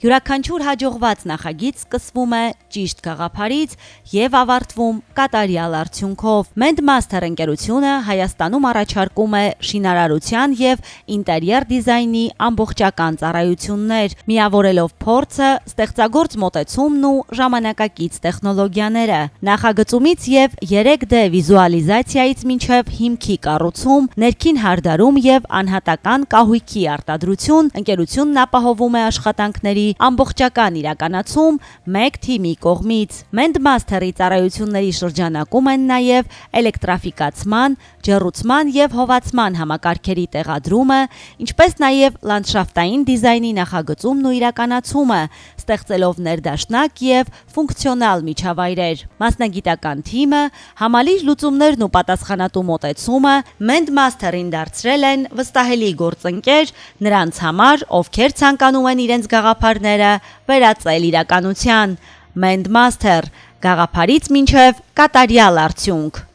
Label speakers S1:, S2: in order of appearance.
S1: Յուրաքանչյուր հաջողված նախագիծ սկսվում է ճիշտ գաղափարից եւ ավարտվում կատարյալ արդյունքով։ Mendmaster ընկերությունը Հայաստանում առաջարկում է շինարարության եւ ինտերիեր դիզայնի ամբողջական ծառայություններ, միավորելով փորձը, ստեղծագործ մոտեցումն ու ժամանակակից տեխնոլոգիաները։ Նախագծումից եւ 3D վիզուալիզացիայից մինչեւ հիմքի կառուցում, ներքին հարդարում եւ անհատական կահույքի արտադրություն, ընկերությունն ապահովում է աշխատանքների ամբողջական իրականացում մեկ թիմի կողմից։ Mendmaster-ի ծառայությունների շրջանակում են նաև էլեկտրաֆիկացման, ջեռուցման եւ հովացման համակարգերի տեղադրումը, ինչպես նաև լանդշաֆտային դիզայնի նախագծումն ու իրականացումը, ստեղծելով ներդաշնակ եւ ֆունկցիոնալ միջավայրեր։ Մասնագիտական թիմը, համալիր լուծումներն ու պատասխանատու մոտեցումը Mendmaster-ին դարձրել են վստահելի գործընկեր նրանց համար, ովքեր ցանկանում են իրենց գաղափարները վերածել իրականության։ Mendmaster՝ գաղափարից մինչև կատարյալ արդյունք։